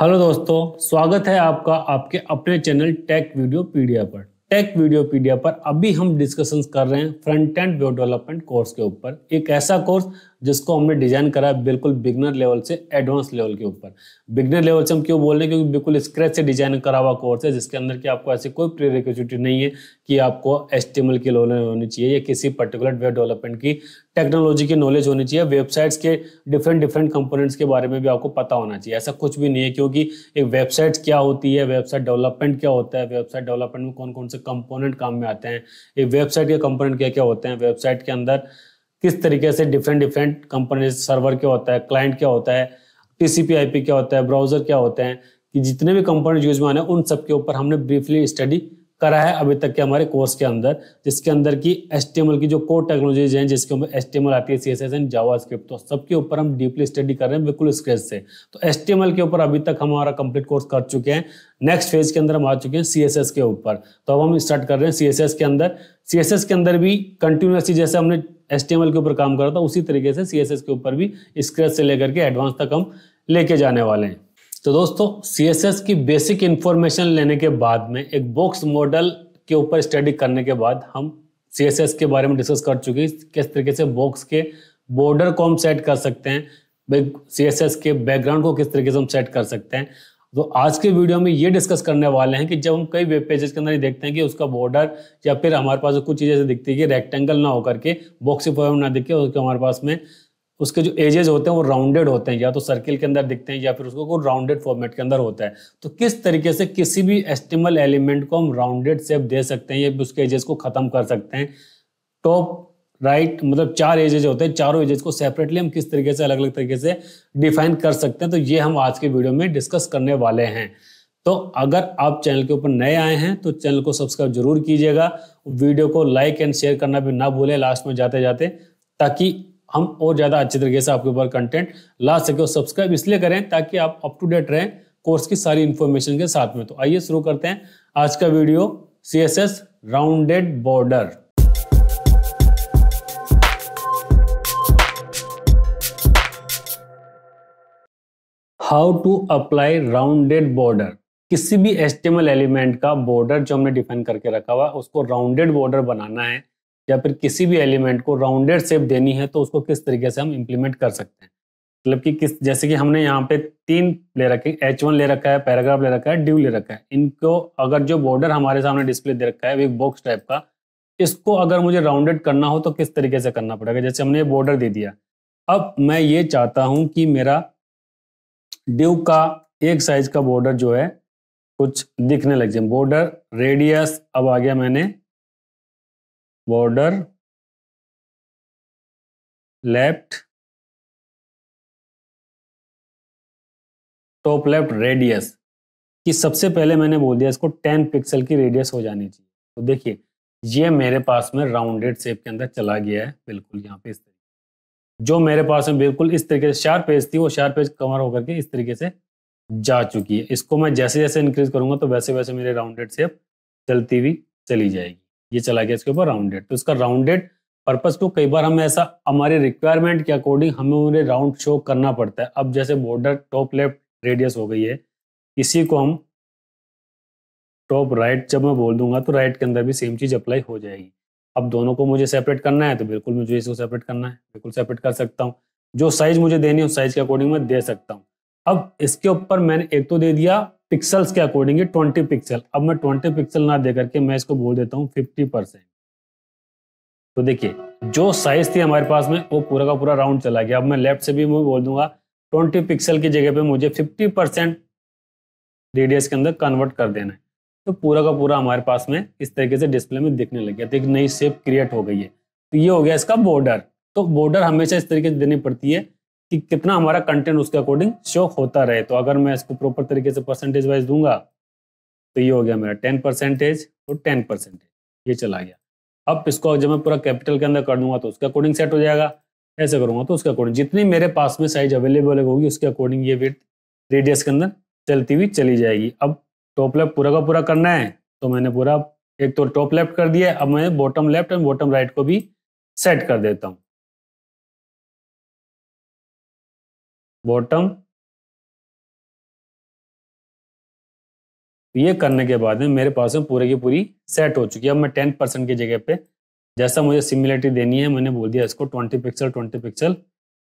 Hello दोस्तों, स्वागत है आपका आपके अपने चैनल टेक वीडियोपीडिया पर। टेक वीडियोपीडिया पर अभी हम डिस्कशंस कर रहे हैं front end web development course के ऊपर। एक ऐसा कोर्स जिसको हमने डिजाइन करा है बिल्कुल बिगनर लेवल से एडवांस लेवल के ऊपर। बिगनर लेवल से हम क्यों बोल रहे हैं? क्योंकि बिल्कुल स्क्रैच से डिजाइन करा हुआ कोर्स है, जिसके अंदर कि आपको ऐसी कोई प्रीरिक्विजिट नहीं है कि आपको HTML की नॉलेज होनी चाहिए या किसी पर्टिकुलर वेब डेवलपमेंट की टेक्नोलॉजी की नॉलेज होनी चाहिए। वेबसाइट्स के डिफरेंट कंपोनेंट्स के बारे में भी आपको पता होना चाहिए। ऐसा कुछ भी नहीं है, क्योंकि एक वेबसाइट क्या होती है, वेबसाइट डेवलपमेंट क्या होता है, वेबसाइट डेवलपमेंट में कौन कौन से कंपोनेंट काम में आते हैं, एक वेबसाइट के कंपोनेंट क्या क्या होते हैं, वेबसाइट के अंदर किस तरीके से डिफरेंट कंपोनेंट, सर्वर क्या होता है, क्लाइंट क्या होता है, TCP IP क्या होता है, ब्राउजर क्या होते हैं, कि जितने भी कंपोनेंट यूज में आने उन सब के ऊपर हमने ब्रीफली स्टडी करा है अभी तक के हमारे कोर्स के अंदर। जिसके अंदर की HTML की जो कोर टेक्नोलॉजीज हैं, जिसके ऊपर HTML आती है, CSS एंड जावास्क्रिप्ट, तो सबके ऊपर हम डीपली स्टडी कर रहे हैं बिल्कुल स्क्रैच से। तो HTML के ऊपर अभी तक हम हमारा कंप्लीट कोर्स कर चुके हैं। नेक्स्ट फेज के अंदर हम आ चुके हैं CSS के ऊपर। तो अब हम स्टार्ट कर रहे हैं CSS के अंदर। CSS के अंदर भी कंटिन्यूसली जैसे हमने HTML के ऊपर काम करा था, उसी तरीके से CSS के ऊपर भी स्क्रैच से लेकर के एडवांस तक हम लेके जाने वाले हैं। तो दोस्तों, CSS की बेसिक इंफॉर्मेशन लेने के बाद में, एक बॉक्स मॉडल के ऊपर स्टडी करने के बाद, हम CSS के बारे में डिस्कस कर चुके हैं। किस तरीके से बॉक्स के बॉर्डर को हम सेट कर सकते हैं, CSS के बैकग्राउंड को किस तरीके से हम सेट कर सकते हैं। तो आज के वीडियो में ये डिस्कस करने वाले हैं कि जब हम कई वेब पेजेस के अंदर देखते हैं कि उसका बॉर्डर या फिर हमारे पास कुछ चीज़ें ऐसे दिखती है कि रेक्टेंगल ना होकर के, बॉक्स फॉर्म ना दिखे, उसके हमारे पास में उसके जो एजेस होते हैं वो राउंडेड होते हैं, या तो सर्किल के अंदर दिखते हैं या फिर उसको राउंडेड फॉर्मेट के अंदर होता है। तो किस तरीके से किसी भी HTML एलिमेंट को हम राउंडेड शेप दे सकते हैं या उसके एजेस को खत्म कर सकते हैं। टॉप राइट मतलब 4 एजेस होते हैं, चारों एजेस को सेपरेटली हम किस तरीके से अलग अलग तरीके से डिफाइन कर सकते हैं, तो ये हम आज के वीडियो में डिस्कस करने वाले हैं। तो अगर आप चैनल के ऊपर नए आए हैं तो चैनल को सब्सक्राइब जरूर कीजिएगा, वीडियो को लाइक एंड शेयर करना भी ना भूलें लास्ट में जाते जाते, ताकि हम और ज़्यादा अच्छे तरीके से आपके ऊपर कंटेंट ला सके। और सब्सक्राइब इसलिए करें ताकि आप अप टू डेट रहें कोर्स की सारी इन्फॉर्मेशन के साथ में। तो आइए शुरू करते हैं आज का video, CSS rounded border. How to apply rounded border. किसी भी HTML एलिमेंट का बॉर्डर जो हमने डिफाइन करके रखा हुआ है, उसको राउंडेड बॉर्डर बनाना है या फिर किसी भी एलिमेंट को राउंडेड शेप देनी है, तो उसको किस तरीके से हम इंप्लीमेंट कर सकते हैं। मतलब कि किस, जैसे कि हमने यहाँ पे 3 ले रखे, H1 ले रखा है, पैराग्राफ ले रखा है, डिव ले रखा है। इनको अगर जो बॉर्डर हमारे सामने डिस्प्ले दे रखा है एक बॉक्स टाइप का, इसको अगर मुझे राउंडेड करना हो तो किस तरीके से करना पड़ेगा। जैसे हमने ये बॉर्डर दे दिया, अब मैं ये चाहता हूं कि मेरा डिव का एक साइज का बॉर्डर जो है कुछ दिखने लग जाए। बॉर्डर रेडियस, अब आ गया मैंने border left, top left radius, कि सबसे पहले मैंने बोल दिया इसको 10 पिक्सल की रेडियस हो जानी चाहिए। तो देखिए ये मेरे पास में राउंडेड शेप के अंदर चला गया है बिल्कुल। यहाँ पे इस तरीके, जो मेरे पास में बिल्कुल इस तरीके से शार्प एज थी, वो शार्प एज कवर होकर के इस तरीके से जा चुकी है। इसको मैं जैसे जैसे इंक्रीज करूंगा तो वैसे वैसे मेरे राउंडेड शेप चलती हुई चली जाएगी। ये चला गया इसके ऊपर राउंडेड। तो इसका राउंडेड पर्पस को कई बार हमें ऐसा हमारे रिक्वायरमेंट के अकॉर्डिंग हमें उन्हें राउंड शो करना पड़ता है। अब जैसे बॉर्डर टॉप लेफ्ट रेडियस हो गई है, इसी को हम टॉप राइट जब मैं बोल दूंगा तो राइट के अंदर भी सेम चीज अप्लाई हो जाएगी। अब दोनों को मुझे सेपरेट करना है तो बिल्कुल मुझे इसको सेपरेट करना है, बिल्कुल सेपरेट कर सकता हूँ। जो साइज मुझे देनी है उस साइज के अकॉर्डिंग मैं दे सकता हूँ। अब इसके ऊपर मैंने एक तो दे दिया पिक्सल्स के अकॉर्डिंग 20 पिक्सल। अब मैं 20 पिक्सल ना दे करके मैं इसको बोल देता हूँ 50%। तो देखिए जो साइज थी हमारे पास में वो पूरा का पूरा राउंड चला गया। अब मैं लेफ्ट से भी मैं बोल दूंगा 20 पिक्सल की जगह पे मुझे 50% रेडियस के अंदर कन्वर्ट कर देना है। तो पूरा का पूरा हमारे पास में इस तरीके से डिस्प्ले में दिखने लग गया। तो एक नई शेप क्रिएट हो गई है। तो ये हो गया इसका बॉर्डर। तो बॉर्डर हमेशा इस तरीके से देनी पड़ती है कि कितना हमारा कंटेंट उसके अकॉर्डिंग शो होता रहे। तो अगर मैं इसको प्रॉपर तरीके से परसेंटेज वाइज दूंगा तो ये हो गया मेरा 10% और 10%, ये चला गया। अब इसको जब मैं पूरा कैपिटल के अंदर कर दूंगा तो उसके अकॉर्डिंग सेट हो जाएगा। ऐसे करूंगा तो उसके अकॉर्डिंग जितनी मेरे पास में साइज अवेलेबल होगी उसके अकॉर्डिंग ये विड्थ रेडियस के अंदर चलती हुई चली जाएगी। अब टॉप लेफ्ट पूरा का पूरा करना है तो मैंने पूरा एक तो टॉप लेफ्ट कर दिया। अब मैं bottom left and bottom right को भी सेट कर देता हूं। बॉटम ये करने के बाद में मेरे पास में पूरे की पूरी सेट हो चुकी है। अब मैं 10% की जगह पे जैसा मुझे सिमिलरिटी देनी है, मैंने बोल दिया इसको 20 पिक्सल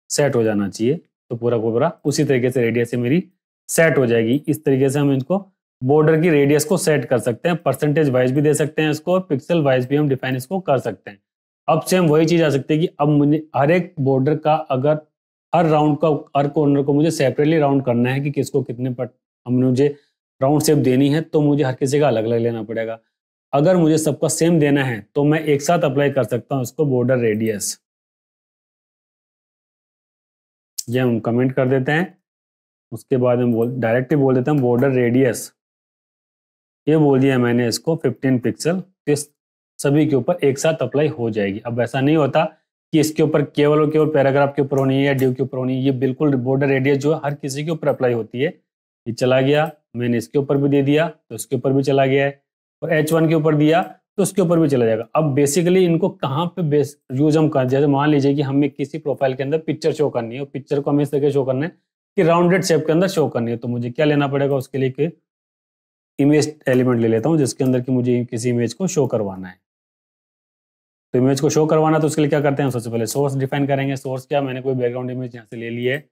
सेट हो जाना चाहिए। तो पूरा को पूरा उसी तरीके से रेडियस से मेरी सेट हो जाएगी। इस तरीके से हम इनको बॉर्डर की रेडियस को सेट कर सकते हैं, परसेंटेज वाइज भी दे सकते हैं इसको, पिक्सल वाइज भी हम डिफाइन इसको कर सकते हैं। अब सेम वही चीज आ सकती है कि अब मुझे हर एक बॉर्डर का अगर हर राउंड का हर कॉर्नर को मुझे सेपरेटली राउंड करना है कि किसको कितने पर हमने मुझे राउंड शेप देनी है, तो मुझे हर किसी का अलग अलग लेना पड़ेगा। अगर मुझे सबका सेम देना है तो मैं एक साथ अप्लाई कर सकता हूं इसको बॉर्डर रेडियस। ये हम कमेंट कर देते हैं। उसके बाद हम डायरेक्टली बोल देते हैं बॉर्डर रेडियस। ये बोल दिया मैंने इसको 15 पिक्सल। इस सभी के ऊपर एक साथ अप्लाई हो जाएगी। अब ऐसा नहीं होता कि इसके ऊपर केवल और केवल पैराग्राफ के ऊपर होनी है या ड्यू के ऊपर होनी है। ये बिल्कुल बॉर्डर रेडियस जो है हर किसी के ऊपर अप्लाई होती है। ये चला गया, मैंने इसके ऊपर भी दे दिया तो इसके ऊपर भी चला गया है, और H1 के ऊपर दिया तो उसके ऊपर भी चला जाएगा। अब बेसिकली इनको कहाँ पे बेस यूज हम कर, जैसे मान लीजिए कि हमें किसी प्रोफाइल के अंदर पिक्चर शो करनी है और पिक्चर को हमें इस तरह शो करना है कि राउंडेड शेप के अंदर शो करनी है, तो मुझे क्या लेना पड़ेगा उसके लिए कि इमेज एलिमेंट ले लेता हूँ जिसके अंदर कि मुझे किसी इमेज को शो करवाना है। तो इमेज को शो करवाना तो उसके लिए क्या करते हैं, सबसे पहले सोर्स डिफाइन करेंगे। सोर्स क्या, मैंने कोई बैकग्राउंड इमेज यहाँ से ले ली है,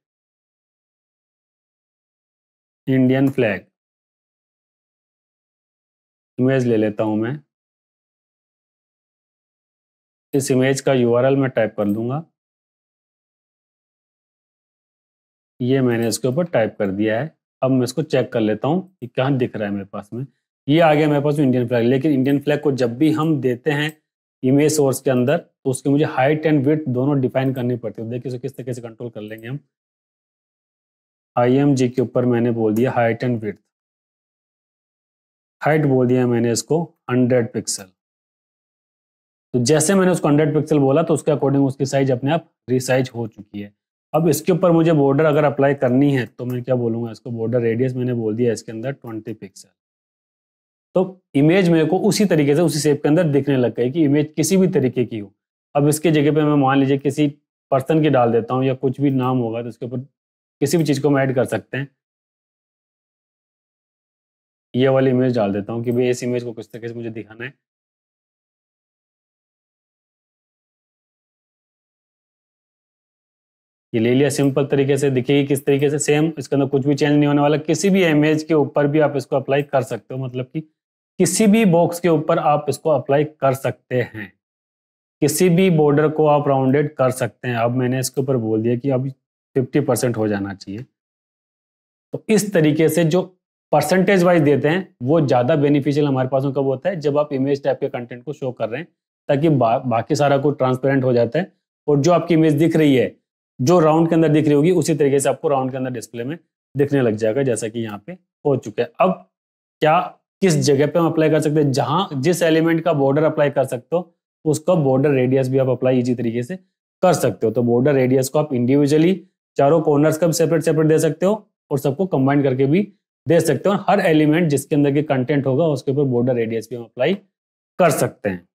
इंडियन फ्लैग इमेज ले लेता हूँ मैं। इस इमेज का URL मैं टाइप कर दूंगा। ये मैंने इसके ऊपर टाइप कर दिया है। अब मैं इसको चेक कर लेता हूँ कि कहाँ दिख रहा है मेरे पास में। ये आ गया मेरे पास में इंडियन फ्लैग। लेकिन इंडियन फ्लैग को जब भी हम देते हैं इमेज सोर्स के अंदर तो उसके मुझे हाइट एंड विड्थ दोनों डिफाइन करनी पड़ती है। देखिए किस तरीके से कंट्रोल कर लेंगे हम। IMG के ऊपर मैंने बोल दिया हाइट एंड विड्थ। हाइट बोल दिया मैंने इसको 100 पिक्सल। तो जैसे मैंने उसको 100 पिक्सल बोला तो उसके अकॉर्डिंग उसकी साइज अपने आप रिसाइज हो चुकी है। अब इसके ऊपर मुझे बॉर्डर अगर अप्लाई करनी है तो मैं क्या बोलूँगा, इसको बॉर्डर रेडियस मैंने बोल दिया इसके अंदर 20 पिक्सल। तो इमेज मेरे को उसी तरीके से उसी शेप के अंदर दिखने लग गई कि इमेज किसी भी तरीके की हो। अब इसके जगह पे मैं मान लीजिए किसी पर्सन की डाल देता हूँ या कुछ भी नाम होगा तो इसके ऊपर किसी भी चीज़ को हम ऐड कर सकते हैं। ये वाली इमेज डाल देता हूँ कि भाई इस इमेज को किस तरीके से मुझे दिखाना है। ये ले लिया, सिंपल तरीके से दिखेगी किस तरीके से, सेम। इसके अंदर कुछ भी चेंज नहीं होने वाला। किसी भी इमेज के ऊपर भी आप इसको अप्लाई कर सकते हो, मतलब कि किसी भी बॉक्स के ऊपर आप इसको अप्लाई कर सकते हैं। किसी भी बॉर्डर को आप राउंडेड कर सकते हैं। अब मैंने इसके ऊपर बोल दिया कि अब 50% हो जाना चाहिए। तो इस तरीके से जो परसेंटेज वाइज देते हैं वो ज़्यादा बेनिफिशियल हमारे पास में कब होता है, जब आप इमेज टाइप के कंटेंट को शो कर रहे हैं, ताकि बाकी सारा कुछ ट्रांसपेरेंट हो जाता है और जो आपकी इमेज दिख रही है जो राउंड के अंदर दिख रही होगी उसी तरीके से आपको राउंड के अंदर डिस्प्ले में दिखने लग जाएगा, जैसा कि यहाँ पे हो चुका है। अब क्या किस जगह पे हम अप्लाई कर सकते हैं, जहां जिस एलिमेंट का बॉर्डर अप्लाई कर सकते हो उसका बॉर्डर रेडियस भी आप अप्लाई इजी तरीके से कर सकते हो। तो बॉर्डर रेडियस को आप इंडिविजुअली चारों कॉर्नर्स का सेपरेट सेपरेट दे सकते हो और सबको कंबाइन करके भी दे सकते हो। हर एलिमेंट जिसके अंदर के कंटेंट होगा उसके ऊपर बॉर्डर रेडियस भी हम अप्लाई कर सकते हैं।